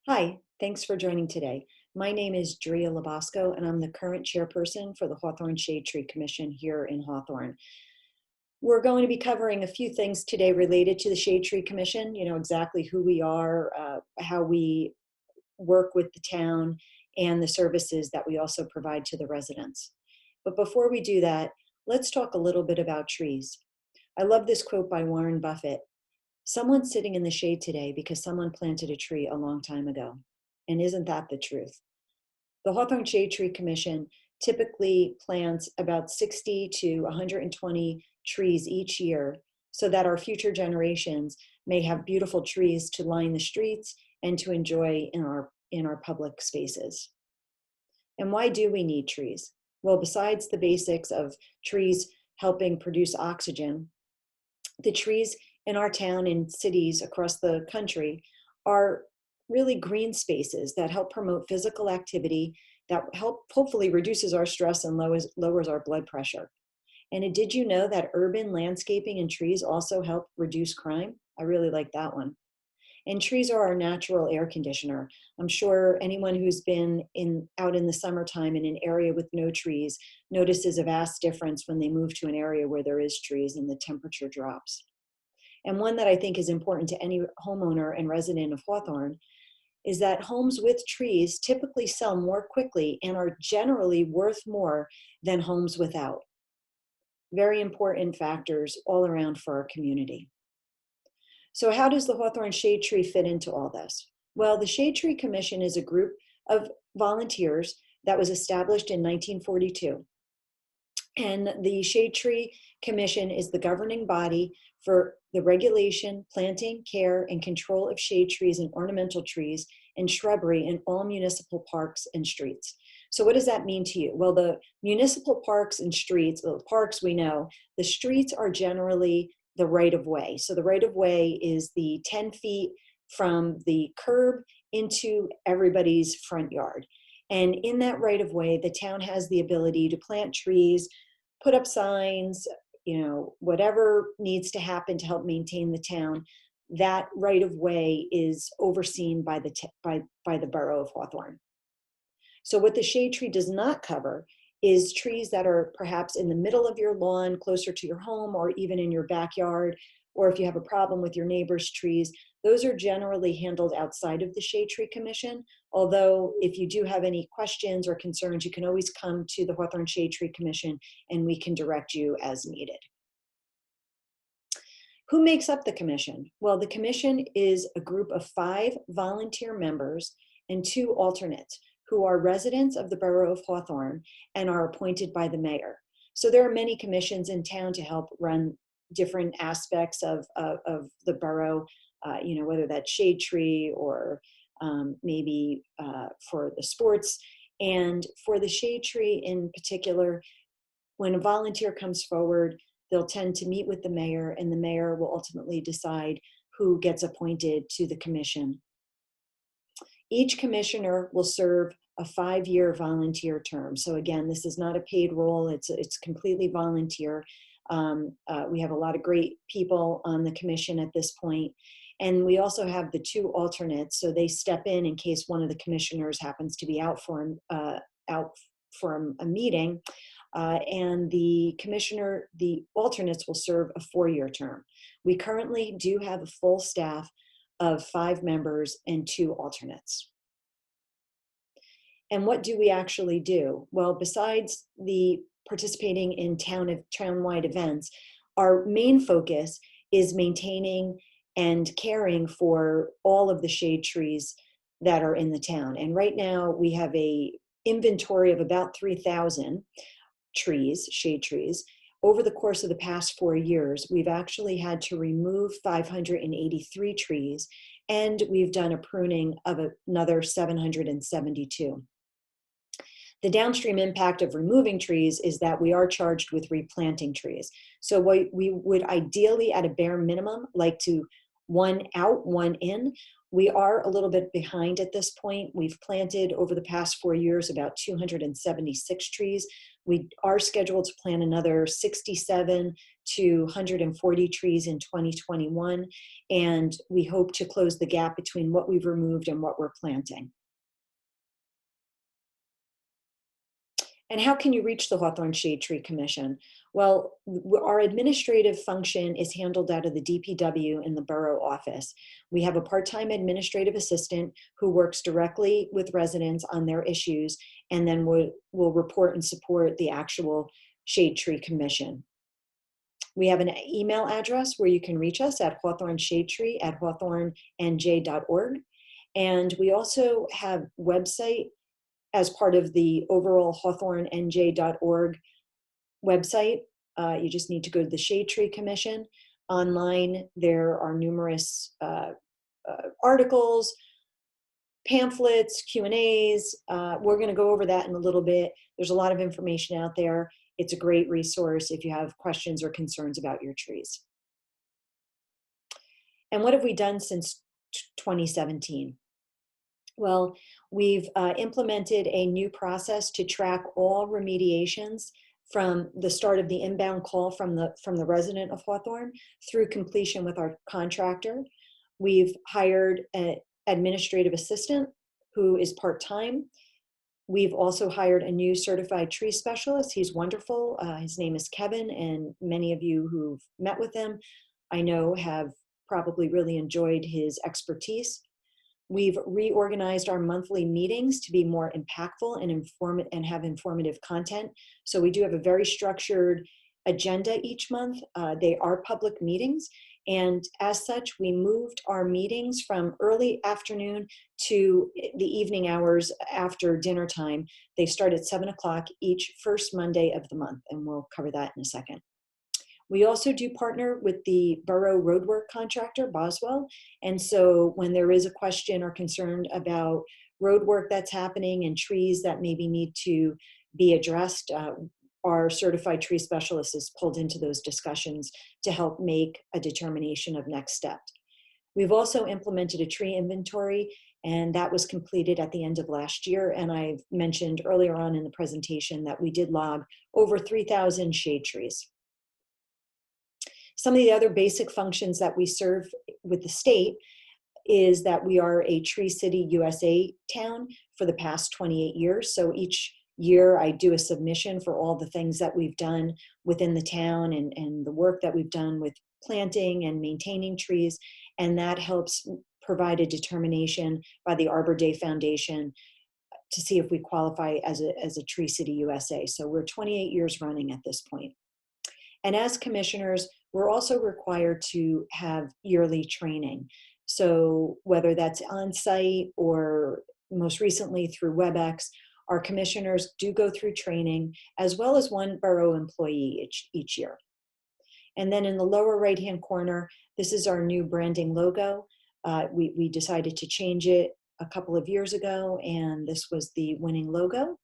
Hi, thanks for joining today. My name is Drea Labasco, and I'm the current chairperson for the Hawthorne Shade Tree Commission here in Hawthorne. We're going to be covering a few things today related to the Shade Tree Commission, exactly who we are, how we work with the town, and the services that we also provide to the residents. But before we do that, let's talk a little bit about trees. I love this quote by Warren Buffett. Someone's sitting in the shade today because someone planted a tree a long time ago. And isn't that the truth? The Hawthorne Shade Tree Commission typically plants about 60 to 120 trees each year so that our future generations may have beautiful trees to line the streets and to enjoy in our public spaces. And why do we need trees? Well, besides the basics of trees helping produce oxygen, the trees in our town and cities across the country are really green spaces that help promote physical activity, that help hopefully reduces our stress and lowers our blood pressure. And did you know that urban landscaping and trees also help reduce crime? I really like that one. And trees are our natural air conditioner. I'm sure anyone who's been out in the summertime in an area with no trees notices a vast difference when they move to an area where there is trees and the temperature drops. And one that I think is important to any homeowner and resident of Hawthorne is that homes with trees typically sell more quickly and are generally worth more than homes without. Very important factors all around for our community. So how does the Hawthorne Shade Tree fit into all this? Well, the Shade Tree Commission is a group of volunteers that was established in 1942. And the Shade Tree Commission is the governing body for the regulation, planting, care, and control of shade trees and ornamental trees and shrubbery in all municipal parks and streets. So what does that mean to you? Well, the municipal parks and streets, the parks we know, the streets are generally the right of way. So the right of way is the 10 feet from the curb into everybody's front yard. And in that right of way, the town has the ability to plant trees, put up signs, whatever needs to happen to help maintain the town. That right of way is overseen by the borough of Hawthorne. So what the shade tree does not cover is trees that are perhaps in the middle of your lawn, closer to your home, or even in your backyard, or if you have a problem with your neighbor's trees. Those are generally handled outside of the Shade Tree Commission. Although if you do have any questions or concerns, you can always come to the Hawthorne Shade Tree Commission and we can direct you as needed. Who makes up the commission? Well, the commission is a group of 5 volunteer members and 2 alternates who are residents of the borough of Hawthorne and are appointed by the mayor. So there are many commissions in town to help run different aspects of the borough, whether that's shade tree or maybe for the sports. And for the shade tree in particular, when a volunteer comes forward, they'll tend to meet with the mayor, and the mayor will ultimately decide who gets appointed to the commission. Each commissioner will serve a 5-year volunteer term. So again, this is not a paid role, it's completely volunteer. We have a lot of great people on the commission at this point. And we also have the 2 alternates, so they step in case one of the commissioners happens to be out for a meeting. And the alternates will serve a 4-year term. We currently do have a full staff of 5 members and 2 alternates. And what do we actually do? Well, besides the participating in town-wide events, our main focus is maintaining and caring for all of the shade trees that are in the town. And right now we have a inventory of about 3,000 trees, shade trees. Over the course of the past 4 years, we've actually had to remove 583 trees, and we've done a pruning of another 772. The downstream impact of removing trees is that we are charged with replanting trees. So we would ideally, at a bare minimum, like to 1 out, 1 in. We are a little bit behind at this point. We've planted over the past 4 years about 276 trees. We are scheduled to plant another 67 to 140 trees in 2021, and we hope to close the gap between what we've removed and what we're planting. And how can you reach the Hawthorne Shade Tree Commission? Well, our administrative function is handled out of the DPW in the borough office. We have a part-time administrative assistant who works directly with residents on their issues, and then will report and support the actual Shade Tree Commission. We have an email address where you can reach us at hawthorneshadetree@hawthornenj.org. And we also have website as part of the overall hawthornenj.org website. You just need to go to the Shade Tree Commission. Online, there are numerous articles, pamphlets, Q&As. We're going to go over that in a little bit. There's a lot of information out there. It's a great resource if you have questions or concerns about your trees. And what have we done since 2017? Well, we've implemented a new process to track all remediations from the start of the inbound call from the resident of Hawthorne through completion with our contractor. We've hired an administrative assistant who is part-time. We've also hired a new certified tree specialist. He's wonderful. His name is Kevin, and many of you who've met with him, I know, have probably really enjoyed his expertise. We've reorganized our monthly meetings to be more impactful and have informative content. So we do have a very structured agenda each month. They are public meetings. And as such, we moved our meetings from early afternoon to the evening hours after dinner time. They start at 7 o'clock each first Monday of the month, and we'll cover that in a second. We also do partner with the borough roadwork contractor, Boswell. And so when there is a question or concern about roadwork that's happening and trees that maybe need to be addressed, our certified tree specialist is pulled into those discussions to help make a determination of next steps. We've also implemented a tree inventory, and that was completed at the end of last year. And I've mentioned earlier on in the presentation that we did log over 3,000 shade trees. Some of the other basic functions that we serve with the state is that we are a Tree City USA town for the past 28 years. So each year I do a submission for all the things that we've done within the town and the work that we've done with planting and maintaining trees. And that helps provide a determination by the Arbor Day Foundation to see if we qualify as a Tree City USA. So we're 28 years running at this point. And as commissioners, we're also required to have yearly training. So whether that's on site or most recently through WebEx, our commissioners do go through training as well as one borough employee each year. And then in the lower right-hand corner, this is our new branding logo. We decided to change it a couple of years ago, and this was the winning logo.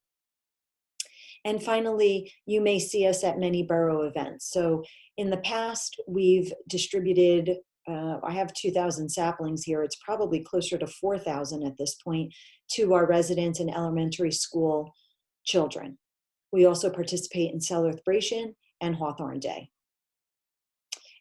And finally, you may see us at many borough events. So in the past, we've distributed, I have 2,000 saplings here. It's probably closer to 4,000 at this point to our residents and elementary school children. We also participate in Celebration and Hawthorne Day.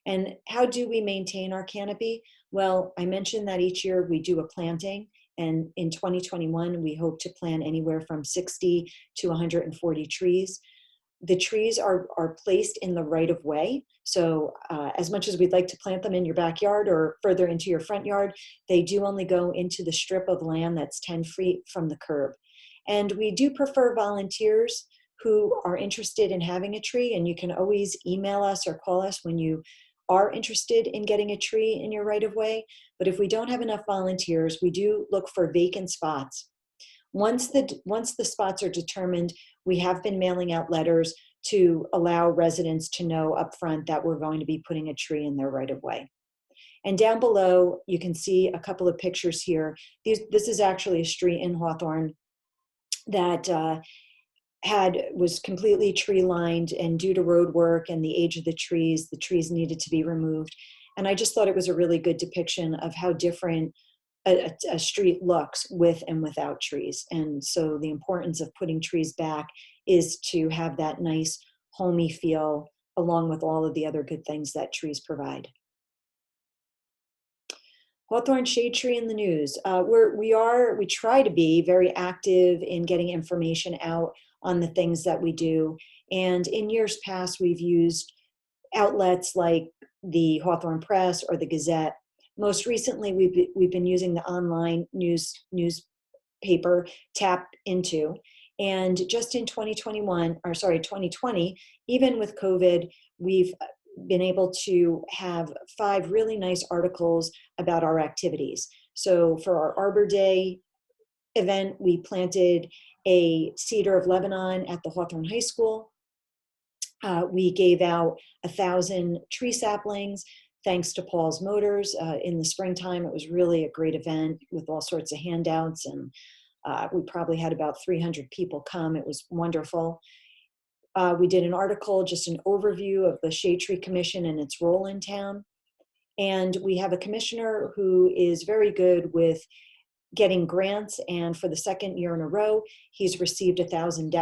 And how do we maintain our canopy? Well, I mentioned that each year we do a planting. And in 2021, we hope to plant anywhere from 60 to 140 trees. The trees are placed in the right of way. So as much as we'd like to plant them in your backyard or further into your front yard, they do only go into the strip of land that's 10 feet from the curb. And we do prefer volunteers who are interested in having a tree, and you can always email us or call us when you are interested in getting a tree in your right of way. But if we don't have enough volunteers, we do look for vacant spots. Once the spots are determined, we have been mailing out letters to allow residents to know upfront that we're going to be putting a tree in their right of way. And down below, you can see a couple of pictures here. This is actually a street in Hawthorne that was completely tree lined, and due to road work and the age of the trees needed to be removed. And I just thought it was a really good depiction of how different a street looks with and without trees. And so the importance of putting trees back is to have that nice homey feel along with all of the other good things that trees provide. Hawthorne Shade Tree in the news. We try to be very active in getting information out on the things that we do. And in years past, we've used outlets like the Hawthorne Press or the Gazette. Most recently, we've been using the online newspaper Tap Into. And just in 2020, even with COVID, we've been able to have 5 really nice articles about our activities. So for our Arbor Day event, we planted a cedar of Lebanon at the Hawthorne High School. We gave out 1,000 tree saplings thanks to Paul's Motors. In the springtime, it was really a great event with all sorts of handouts, and we probably had about 300 people come. It was wonderful. We did an article, just an overview of the Shade Tree Commission and its role in town. And we have a commissioner who is very good with getting grants, and for the 2nd year in a row, he's received 1,000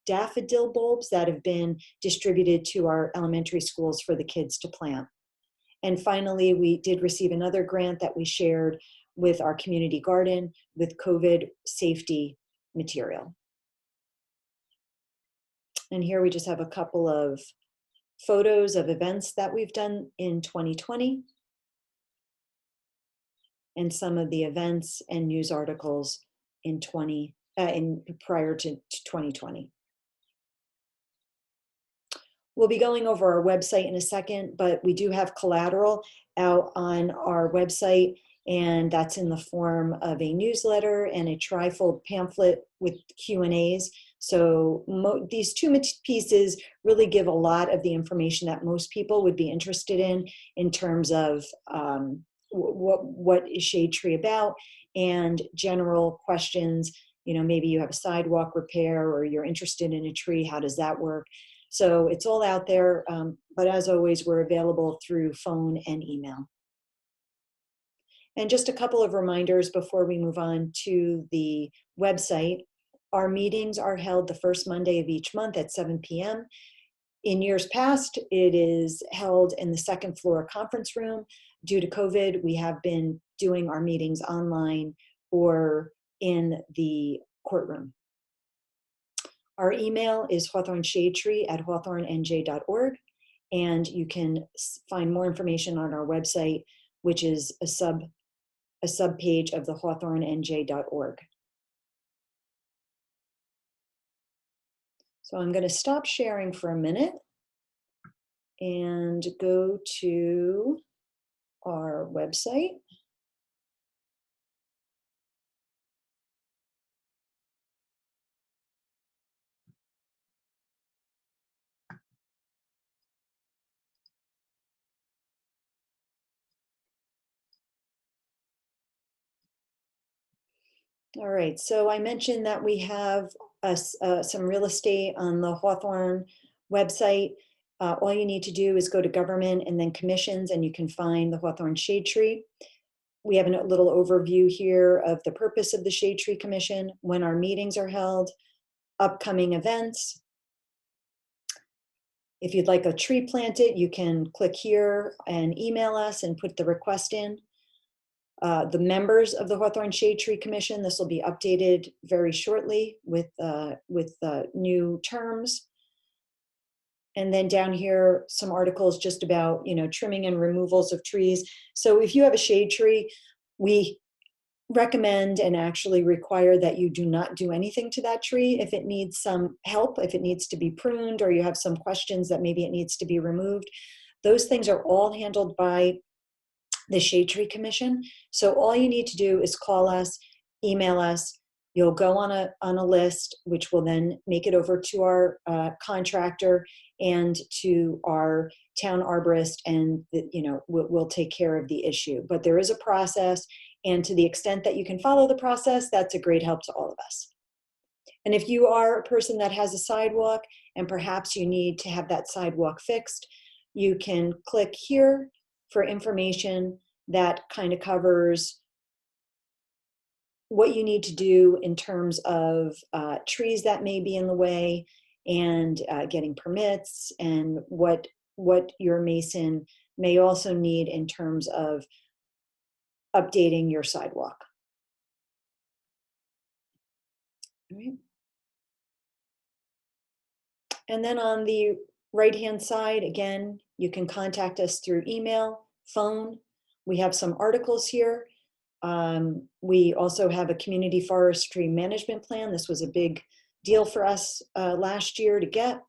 daffodil bulbs that have been distributed to our elementary schools for the kids to plant. And finally, we did receive another grant that we shared with our community garden with COVID safety material. And here we just have a couple of photos of events that we've done in 2020 and some of the events and news articles in prior to 2020. We'll be going over our website in a second, but we do have collateral out on our website, and that's in the form of a newsletter and a trifold pamphlet with Q&As. So these 2 pieces really give a lot of the information that most people would be interested in terms of what is Shade Tree about, and general questions. You know, maybe you have a sidewalk repair or you're interested in a tree, how does that work? So it's all out there, but as always, we're available through phone and email. And just a couple of reminders before we move on to the website. Our meetings are held the first Monday of each month at 7 p.m. In years past, it is held in the 2nd floor conference room. Due to COVID, we have been doing our meetings online or in the courtroom. Our email is hawthorneshadetree@hawthornenj.org, and you can find more information on our website, which is a sub-page of the hawthornenj.org. So I'm going to stop sharing for a minute and go to our website. All right, so I mentioned that we have some real estate on the Hawthorne website. All you need to do is go to government and then commissions, and you can find the Hawthorne Shade Tree. We have a little overview here of the purpose of the Shade Tree Commission, when our meetings are held, upcoming events. If you'd like a tree planted, you can click here and email us and put the request in. The members of the Hawthorne Shade Tree Commission, this will be updated very shortly with new terms. And then down here, some articles just about, trimming and removals of trees. So if you have a shade tree, we recommend and actually require that you do not do anything to that tree. If it needs some help, if it needs to be pruned, or you have some questions that maybe it needs to be removed, those things are all handled by the Shade Tree Commission. So all you need to do is call us, email us. You'll go on a list, which will then make it over to our contractor and to our town arborist, and we'll take care of the issue. But there is a process, and to the extent that you can follow the process, that's a great help to all of us. And if you are a person that has a sidewalk and perhaps you need to have that sidewalk fixed, you can click here for information that kind of covers what you need to do in terms of trees that may be in the way, and getting permits, and what your mason may also need in terms of updating your sidewalk. All right. And then on the right-hand side, again, you can contact us through email, phone. We have some articles here. We also have a community forestry management plan. This was a big deal for us last year to get.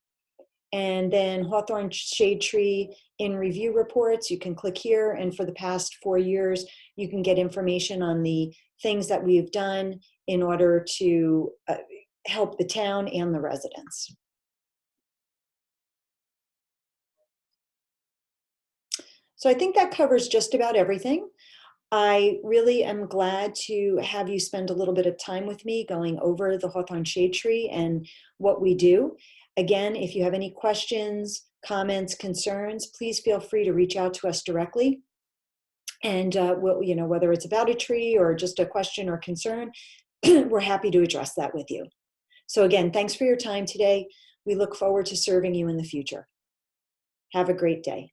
And then Hawthorne Shade Tree in review reports, you can click here. And for the past 4 years, you can get information on the things that we've done in order to help the town and the residents. So I think that covers just about everything. I really am glad to have you spend a little bit of time with me going over the Hawthorne Shade Tree and what we do. Again, if you have any questions, comments, concerns, please feel free to reach out to us directly. And we'll, whether it's about a tree or just a question or concern, we're happy to address that with you. So again, thanks for your time today. We look forward to serving you in the future. Have a great day.